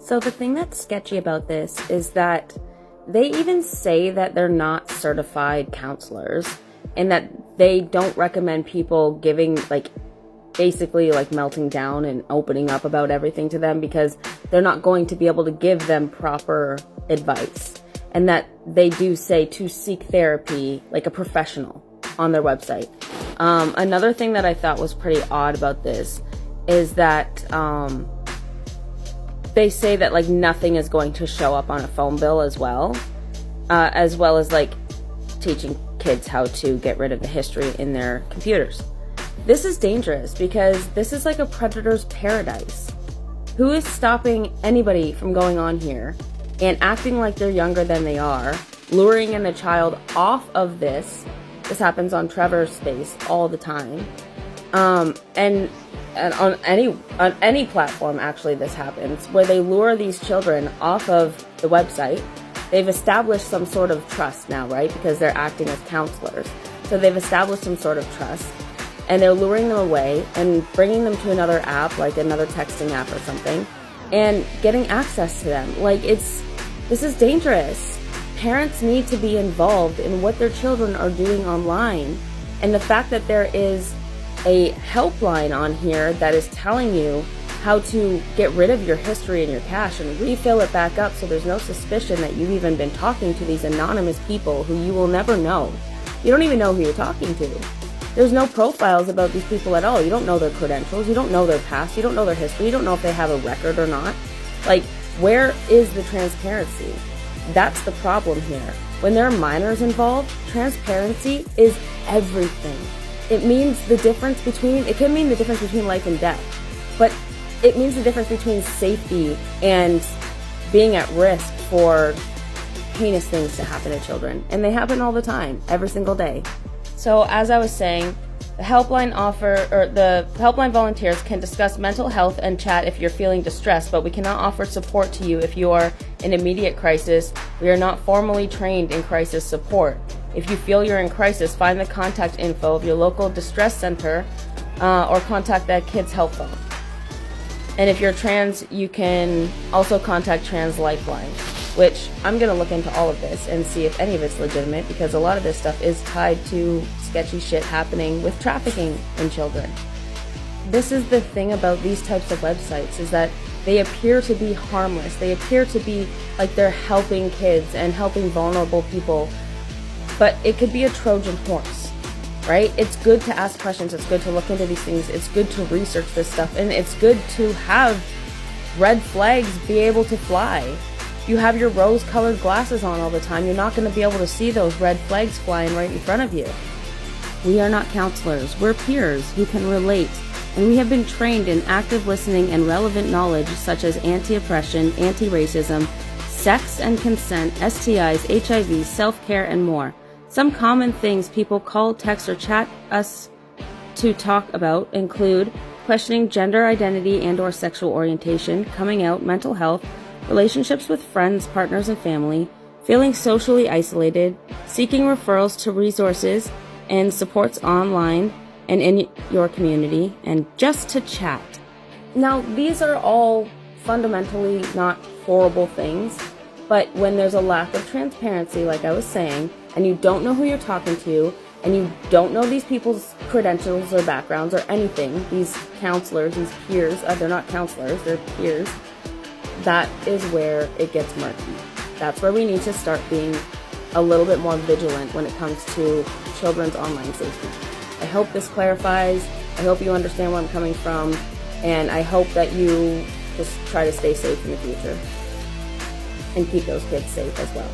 So the thing that's sketchy about this is that they even say that they're not certified counselors and that they don't recommend people giving, basically melting down and opening up about everything to them, because they're not going to be able to give them proper advice. And that they do say to seek therapy like a professional on their website. Another thing that I thought was pretty odd about this is that they say that nothing is going to show up on a phone bill as well as teaching kids how to get rid of the history in their computers. This is dangerous because this is like a predator's paradise. Who is stopping anybody from going on here and acting like they're younger than they are, luring in a child off of this? This happens on Trevor's space all the time. And on any platform, actually, this happens, where they lure these children off of the website. They've established some sort of trust now, right? Because they're acting as counselors. So they've established some sort of trust, and they're luring them away and bringing them to another app, like another texting app or something, and getting access to them. This is dangerous. Parents need to be involved in what their children are doing online. And the fact that there is a helpline on here that is telling you how to get rid of your history and your cache and refill it back up so there's no suspicion that you've even been talking to these anonymous people who you will never know. You don't even know who you're talking to. There's no profiles about these people at all. You don't know their credentials. You don't know their past. You don't know their history. You don't know if they have a record or not. Where is the transparency? That's the problem here. When there are minors involved, transparency is everything. It means it can mean the difference between life and death, but it means the difference between safety and being at risk for heinous things to happen to children. And they happen all the time, every single day. So as I was saying, the helpline volunteers can discuss mental health and chat if you're feeling distressed, but we cannot offer support to you if you are in immediate crisis. We are not formally trained in crisis support. If you feel you're in crisis, find the contact info of your local distress center or contact that Kids Help Phone. And if you're trans, you can also contact Trans Lifeline, which I'm going to look into all of this and see if any of it's legitimate, because a lot of this stuff is tied to sketchy shit happening with trafficking in children. This is the thing about these types of websites, is that they appear to be harmless. They appear to be like they're helping kids and helping vulnerable people, but it could be a Trojan horse, right? It's good to ask questions. It's good to look into these things. It's good to research this stuff. And it's good to have red flags be able to fly. If you have your rose-colored glasses on all the time, you're not going to be able to see those red flags flying right in front of you. We are not counselors. We're peers who can relate. And we have been trained in active listening and relevant knowledge such as anti-oppression, anti-racism, sex and consent, STIs, HIV, self-care, and more. Some common things people call, text, or chat us to talk about include questioning gender identity and or sexual orientation, coming out, mental health, relationships with friends, partners, and family, feeling socially isolated, seeking referrals to resources and supports online and in your community, and just to chat. Now, these are all fundamentally not horrible things, but when there's a lack of transparency, like I was saying, and you don't know who you're talking to, and you don't know these people's credentials or backgrounds or anything, these counselors, these peers, they're not counselors, they're peers, that is where it gets murky. That's where we need to start being a little bit more vigilant when it comes to children's online safety. I hope this clarifies. I hope you understand where I'm coming from, and I hope that you just try to stay safe in the future and keep those kids safe as well.